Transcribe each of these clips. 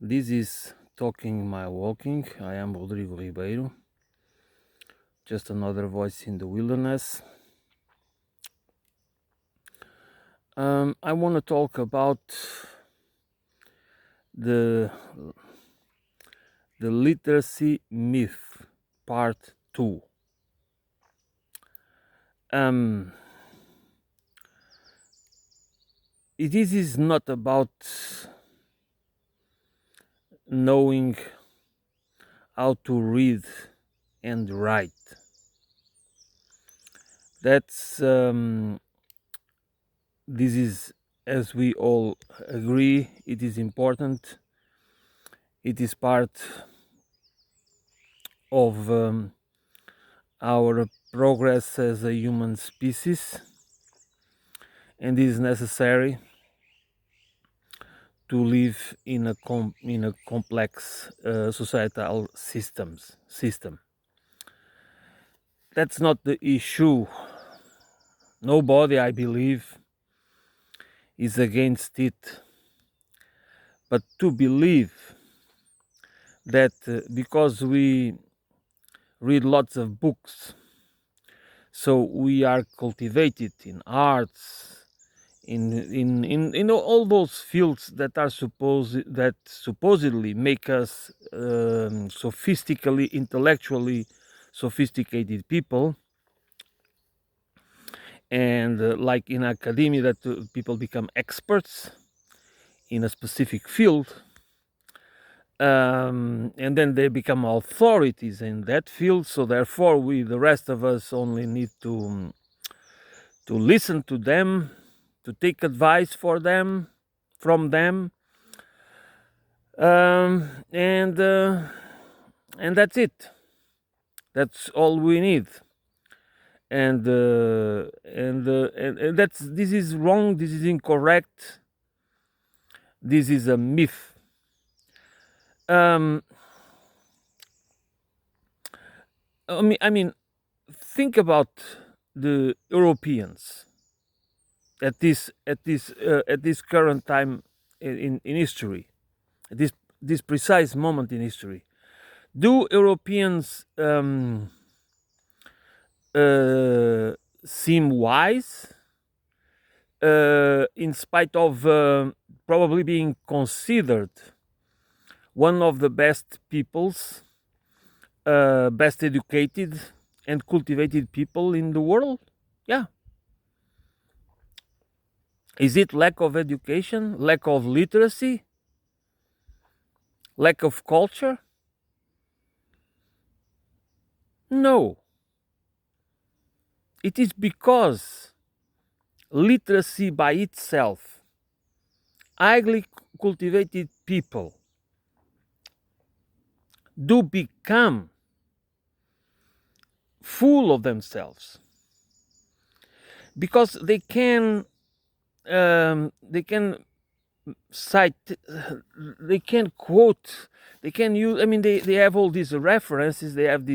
This is Talking My Walking. I am Rodrigo Ribeiro, just another voice in the wilderness. I want to talk about the literacy myth, part 2. This is not about knowing how to read and write. This is, as we all agree, it is important. It is part of our progress as a human species, and is necessary to live in a complex societal system. That's not the issue. Nobody, I believe, is against it. But to believe that because we read lots of books, so we are cultivated in arts, in all those fields that are supposedly make us intellectually sophisticated people, and like in academia that people become experts in a specific field, and then they become authorities in that field. So therefore, the rest of us, only need to listen to them, to take advice from them, and that's it. That's all we need. And this is wrong. This is incorrect. This is a myth. I mean, think about the Europeans at this current time in history, at this precise moment in history. Do Europeans seem wise, in spite of probably being considered one of the best peoples, best educated and cultivated people in the world? Yeah. Is it lack of education, lack of literacy, lack of culture? No. It is because literacy by itself, highly cultivated people do become full of themselves, because they can cite, they can quote, they can use. I mean, they have all these references, they have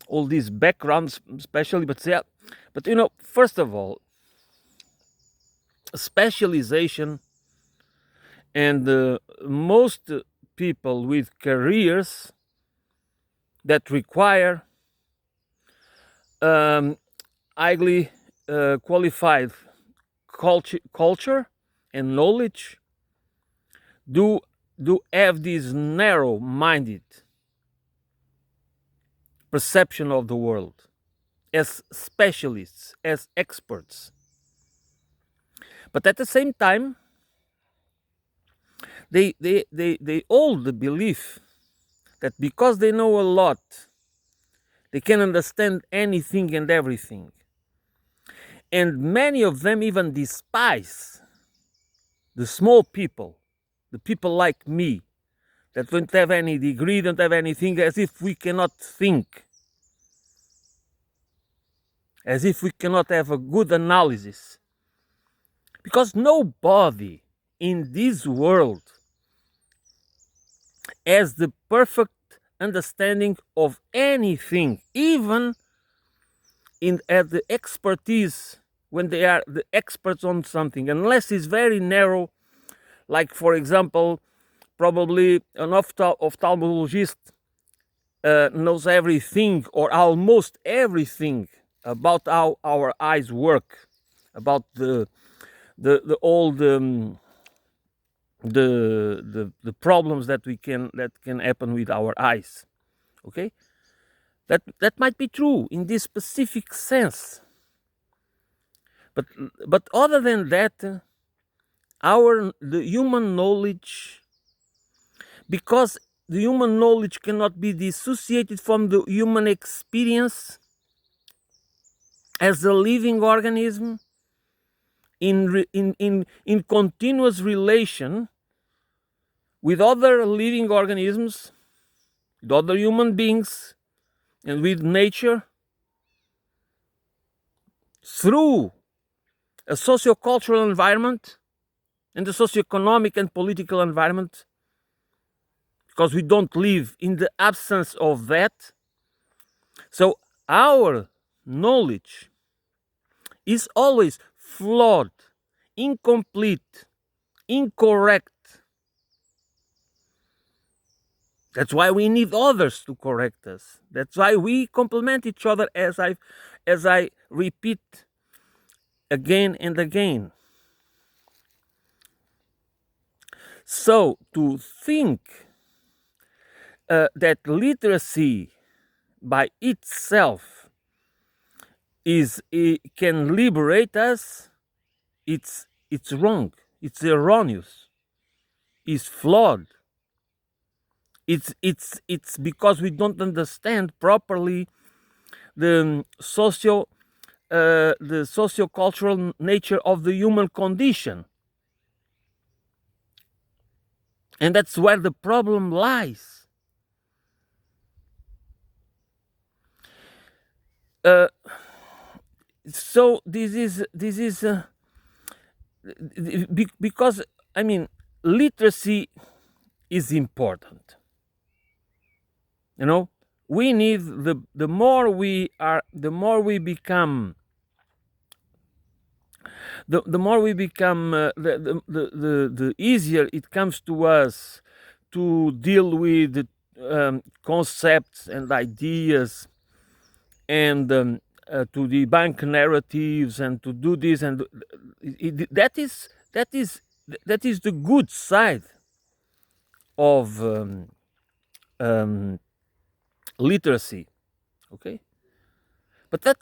all these backgrounds, especially. But first of all, specialization, and most people with careers that require highly qualified culture and knowledge do have this narrow-minded perception of the world as specialists, as experts. But at the same time, they hold the belief that because they know a lot, they can understand anything and everything. And many of them even despise the small people, the people like me, that don't have any degree, don't have anything, as if we cannot think, as if we cannot have a good analysis. Because nobody in this world has the perfect understanding of anything, even at the expertise, when they are the experts on something, unless it's very narrow, like, for example, Probably an ophthalmologist knows everything or almost everything about how our eyes work, about the all the problems that can happen with our eyes. Okay, that might be true in this specific sense, but other than that, the human knowledge, because the human knowledge cannot be dissociated from the human experience as a living organism in continuous relation with other living organisms, with other human beings, and with nature, through a sociocultural environment and the socioeconomic and political environment, because we don't live in the absence of that. So our knowledge is always flawed, incomplete, incorrect. That's why we need others to correct us. That's why we complement each other, as I repeat again and again. So to think that literacy by itself can liberate us, it's wrong. It's erroneous. It's flawed. It's because we don't understand properly the sociocultural nature of the human condition, and that's where the problem lies. So this is because I mean literacy is important. You know, we need the more we become, the more we become, the easier it comes to us to deal with concepts and ideas, and to debunk narratives, and to do this, and that is the good side of literacy. Okay, but that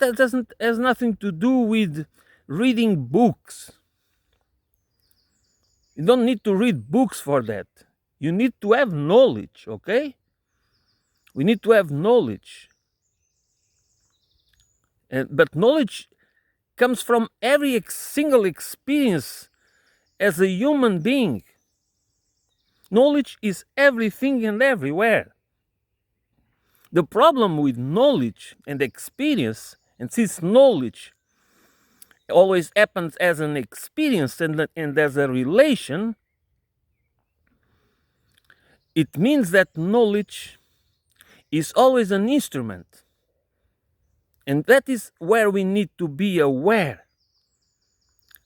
has nothing to do with reading books. You don't need to read books for that. You need to have knowledge. Okay, we need to have knowledge, but knowledge comes from every single experience as a human being. Knowledge is everything and everywhere. The problem with knowledge and experience, and since knowledge always happens as an experience and as a relation, it means that knowledge is always an instrument. And that is where we need to be aware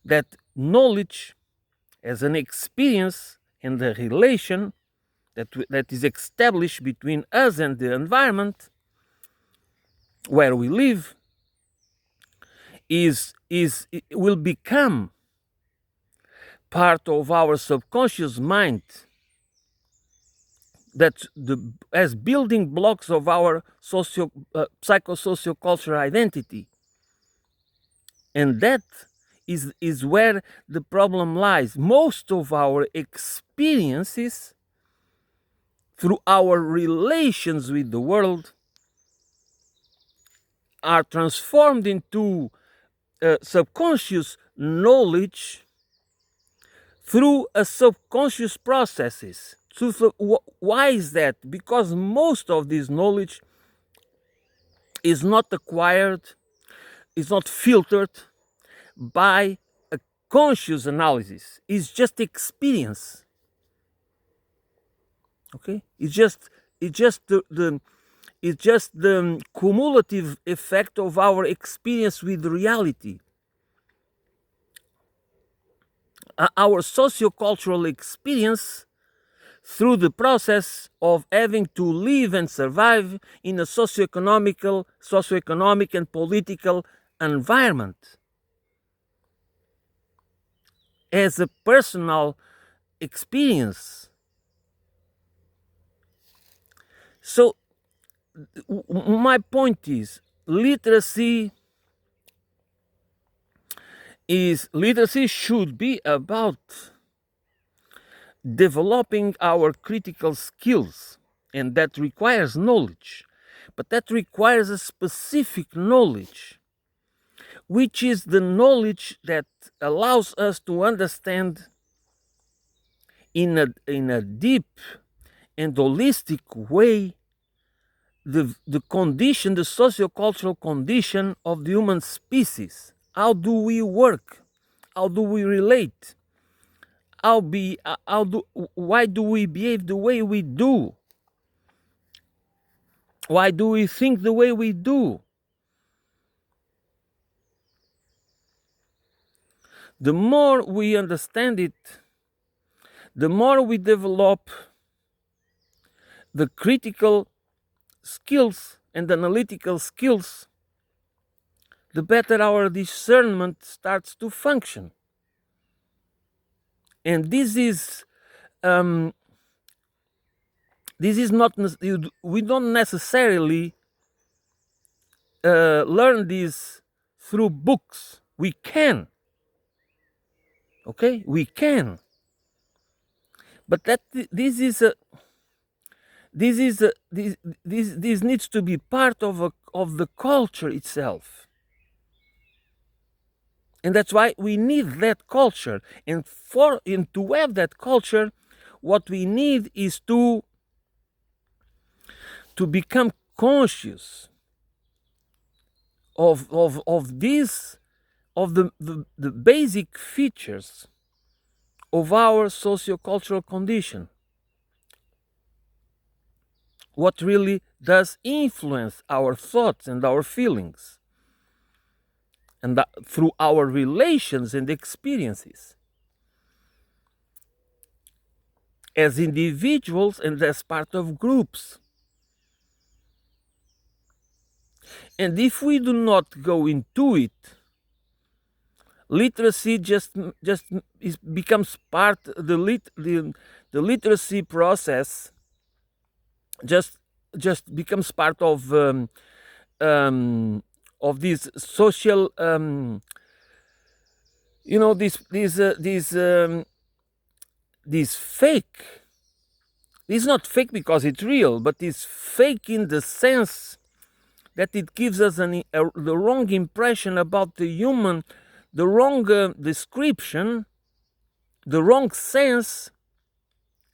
that knowledge as an experience and a relation that is established between us and the environment where we live will become part of our subconscious mind, that as building blocks of our psychosociocultural identity. And that is where the problem lies. Most of our experiences through our relations with the world are transformed into subconscious knowledge through a subconscious processes. So why is that? Because most of this knowledge is not acquired, is not filtered by a conscious analysis. It's just experience. Okay, it's just the cumulative effect of our experience with reality. Our sociocultural experience through the process of having to live and survive in a socioeconomic and political environment as a personal experience. So my point is literacy should be about developing our critical skills, and that requires knowledge, but that requires a specific knowledge, which is the knowledge that allows us to understand in a deep and holistic way the condition, the sociocultural condition of the human species. How do we work? How do we relate? Why do we behave the way we do? Why do we think the way we do? The more we understand it, the more we develop the critical skills and analytical skills, the better our discernment starts to function. And this is not, we don't necessarily learn this through books. We can, okay, we can, but this needs to be part of the culture itself. And that's why we need that culture. And to have that culture, what we need is to become conscious of the basic features of our sociocultural condition. What really does influence our thoughts and our feelings, and through our relations and experiences as individuals and as part of groups. And if we do not go into it, literacy becomes part. The literacy process just becomes part of this social, this fake. It's not fake because it's real, but it's fake in the sense that it gives us the wrong impression about the human, the wrong description, the wrong sense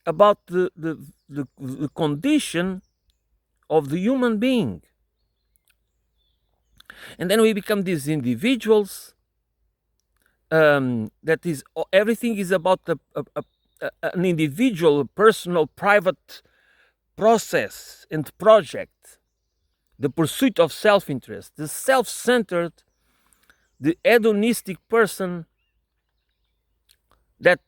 about the condition of the human being. And then we become these individuals that is, everything is about an individual, personal, private process and project, the pursuit of self-interest, the self-centered, the hedonistic person that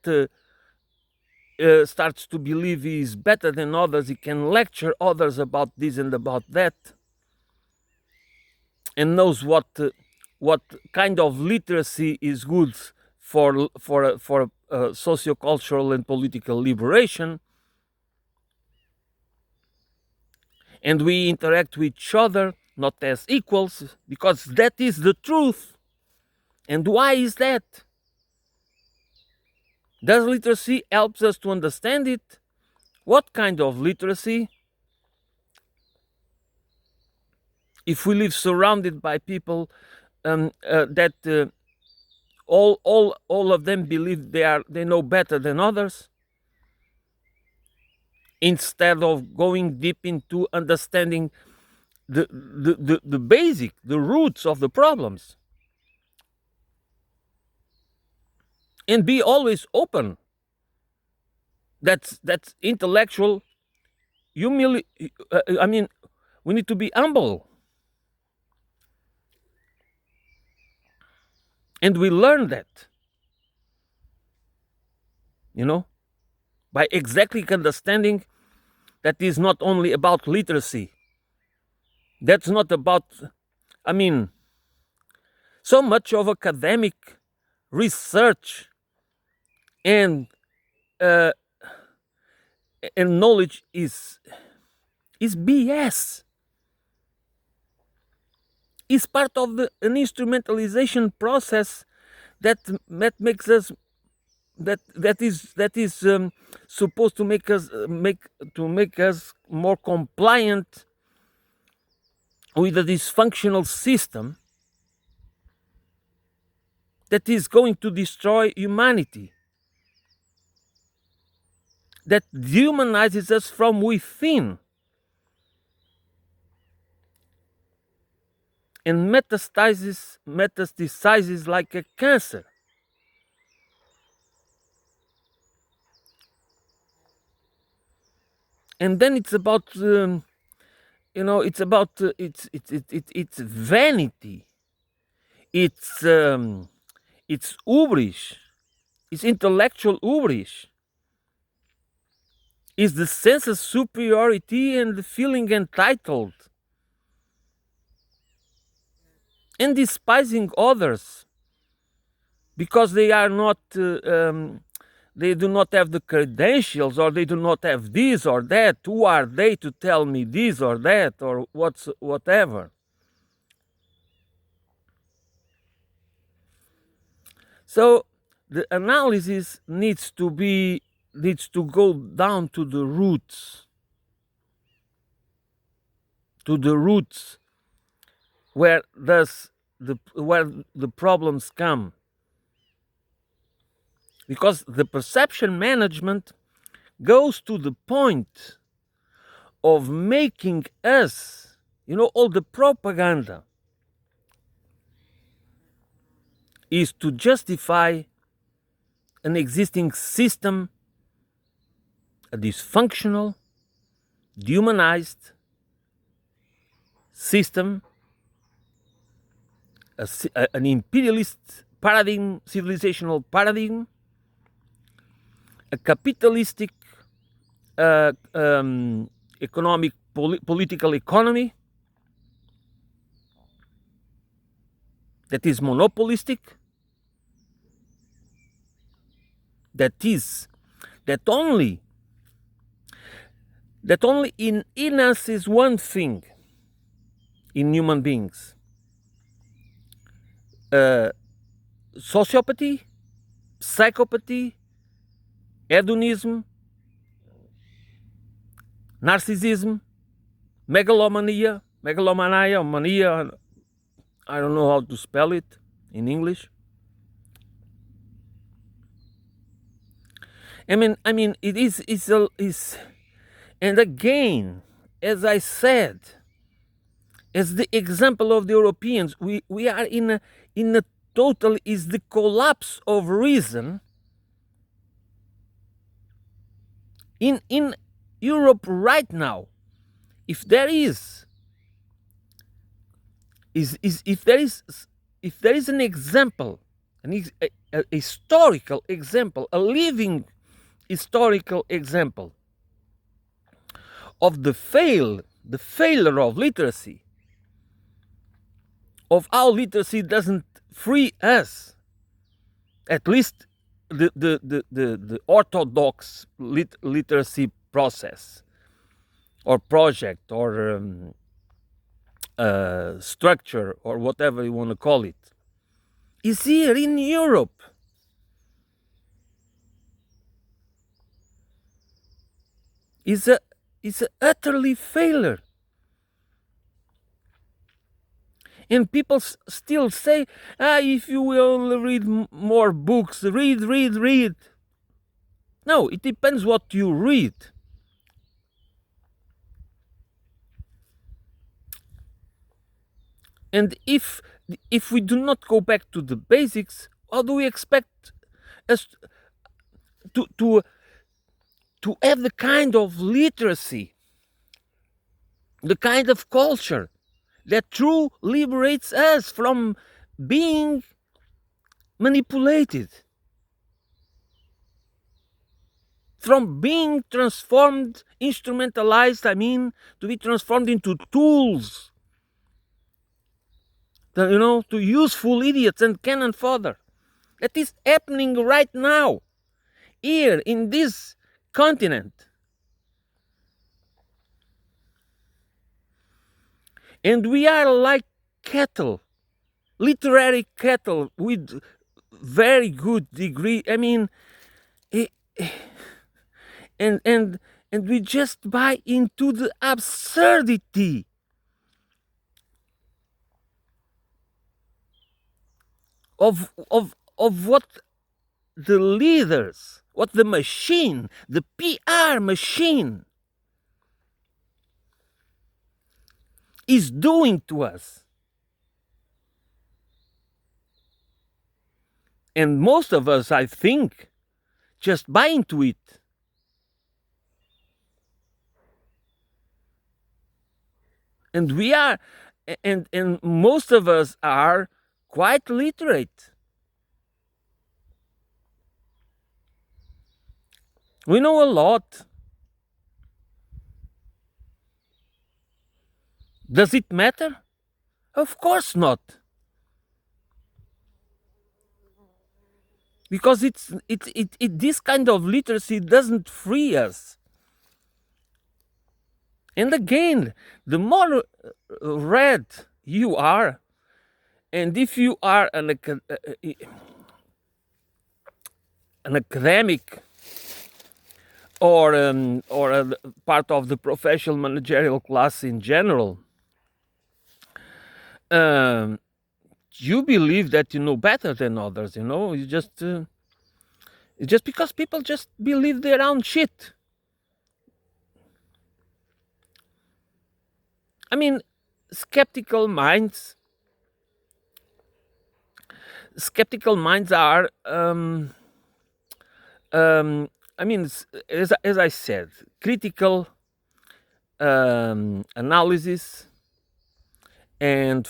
starts to believe he is better than others, he can lecture others about this and about that, and knows what kind of literacy is good for sociocultural and political liberation. And we interact with each other not as equals, because that is the truth. And why is that? Does literacy help us to understand it? What kind of literacy? If we live surrounded by people that all of them believe they know better than others, instead of going deep into understanding the basic, the roots of the problems, and be always open. That's intellectual humility. We need to be humble, and we learn that. by exactly understanding that is not only about literacy. That's not about, I mean, so much of academic research and uh, knowledge is BS. Is part of an instrumentalization process that makes us that is supposed to make us make us more compliant with a dysfunctional system that is going to destroy humanity, that dehumanizes us from within and metastasizes like a cancer. And then it's about it's about it's vanity, it's hubris, it's intellectual hubris, is the sense of superiority and the feeling entitled and despising others because they are not they do not have the credentials, or they do not have this or that. Who are they to tell me this or that, or whatever? So the analysis needs to go down to the roots, where the problems come, because the perception management goes to the point of making us, all the propaganda is to justify an existing system, a dysfunctional, dehumanized system, an imperialist paradigm, civilizational paradigm, a capitalistic economic political economy that is monopolistic, that only in us is one thing, in human beings: sociopathy, psychopathy, hedonism, narcissism, megalomania, or mania. I don't know how to spell it in English. I mean, it is, and again, as I said, as the example of the Europeans, we are in a total, is the collapse of reason in Europe right now. If there is an example, a historical example, a living historical example of the failure of literacy, of how literacy doesn't free us, at least the orthodox literacy process or project or structure, or whatever you want to call it, is here in Europe. Is a utterly failure. And people still say, if you will read more books, read. No, it depends what you read. And if we do not go back to the basics, how do we expect us to have the kind of literacy, the kind of culture that truly liberates us from being manipulated, from being transformed, instrumentalized, to be transformed into tools, to useful idiots and cannon fodder. That is happening right now, here in this continent. And we are like cattle, literary cattle with very good degree. Eh, and we just buy into the absurdity of what the leaders, what the machine, the PR machine is doing to us. And most of us, I think, just buy into it. And we are, and most of us are quite literate. We know a lot. Does it matter? Of course not. Because this kind of literacy doesn't free us. And again, the more read you are, and if you are an academic or a part of the professional managerial class in general, you believe that you know better than others. You just it's just because people just believe their own shit. Skeptical minds are as I said, critical analysis and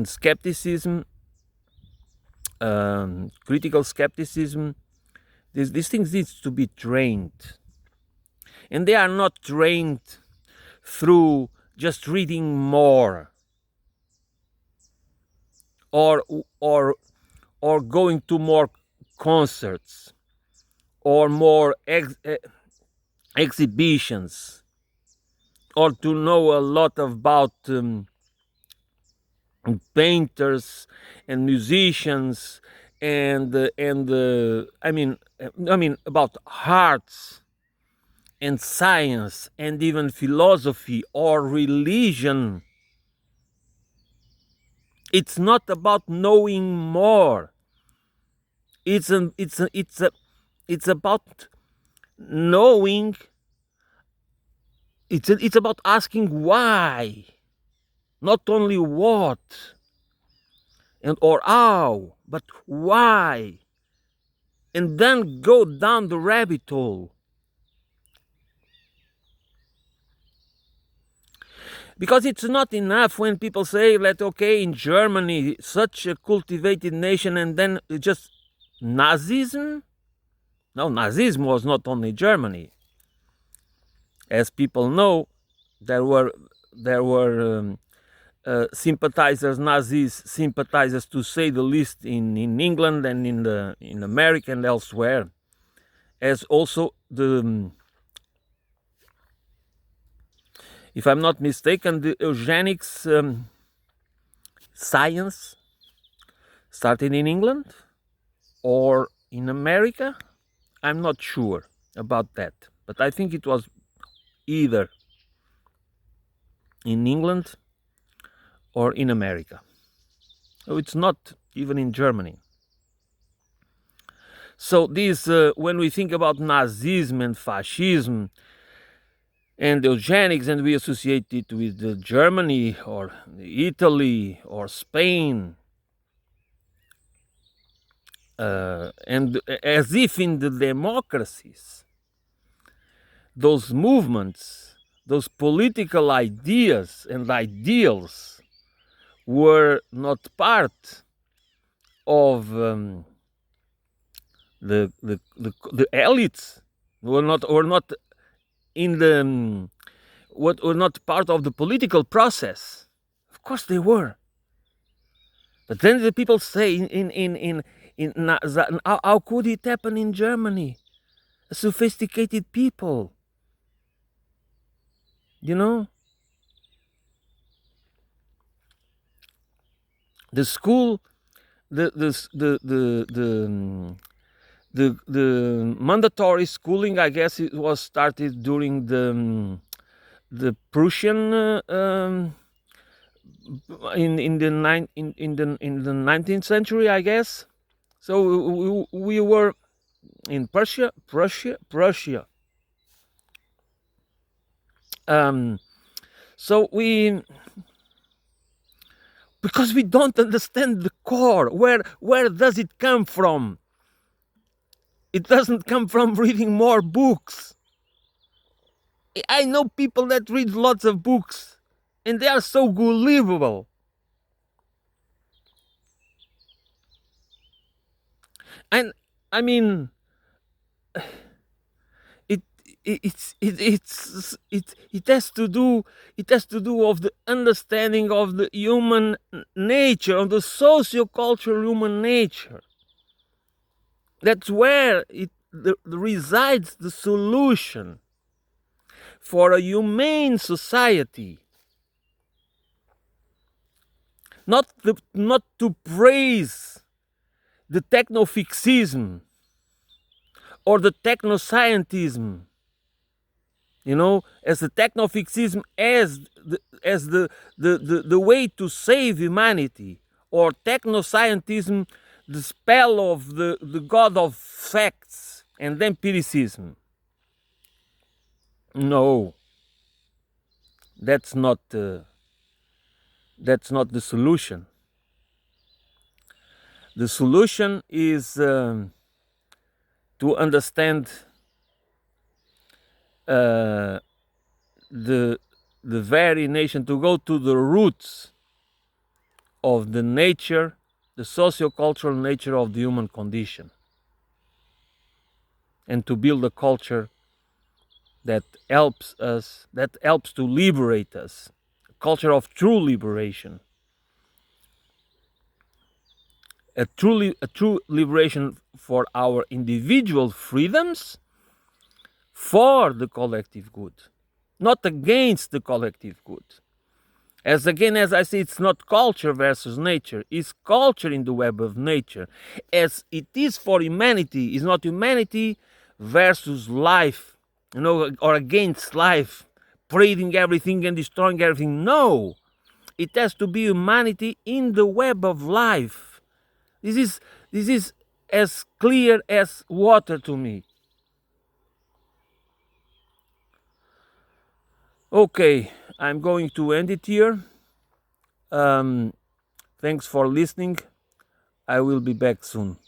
skepticism, critical skepticism. These things needs to be trained, and they are not trained through just reading more or going to more concerts or more exhibitions, or to know a lot about painters and musicians and about arts and science and even philosophy or religion. It's not about knowing more. It's about knowing. It's about asking why, not only what and or how, but why, and then go down the rabbit hole. Because it's not enough when people say that, okay, in Germany, such a cultivated nation, and then just Nazism. No, Nazism was not only Germany. As people know, there were sympathizers, Nazis sympathizers, to say the least, in England and in America and elsewhere, as also if I'm not mistaken, the eugenics science started in England or in America. I'm not sure about that, but I think it was either in England or in America. So it's not even in Germany. So this, when we think about Nazism and fascism and eugenics, and we associate it with Germany or Italy or Spain, and as if in the democracies, those movements, those political ideas and ideals were not part of the elites were not in the what were not part of the political process. Of course they were. But then the people say how could it happen in Germany? Sophisticated people, you know, the school, the mandatory schooling. I guess it was started during the Prussian in the 19th century, I guess. So we were in Prussia. So because we don't understand the core. Where does it come from? It doesn't come from reading more books. I know people that read lots of books, and they are so gullible. And I mean, it has to do of the understanding of the human nature, of the socio-cultural human nature. That's where resides the solution for a humane society. Not to praise the technofixism or the technoscientism, as the technofixism as the way to save humanity, or technoscientism, the spell of the god of facts and empiricism. No, that's not the solution. The solution is to understand the very nation, to go to the roots of the nature, the socio-cultural nature of the human condition, and to build a culture that helps to liberate us, a culture of true liberation, a true liberation for our individual freedoms, for the collective good, not against the collective good. As I say, it's not culture versus nature, it's culture in the web of nature. As it is for humanity, it's not humanity versus life, or against life, breeding everything and destroying everything. No, it has to be humanity in the web of life. This is as clear as water to me. Okay, I'm going to end it here. Thanks for listening. I will be back soon.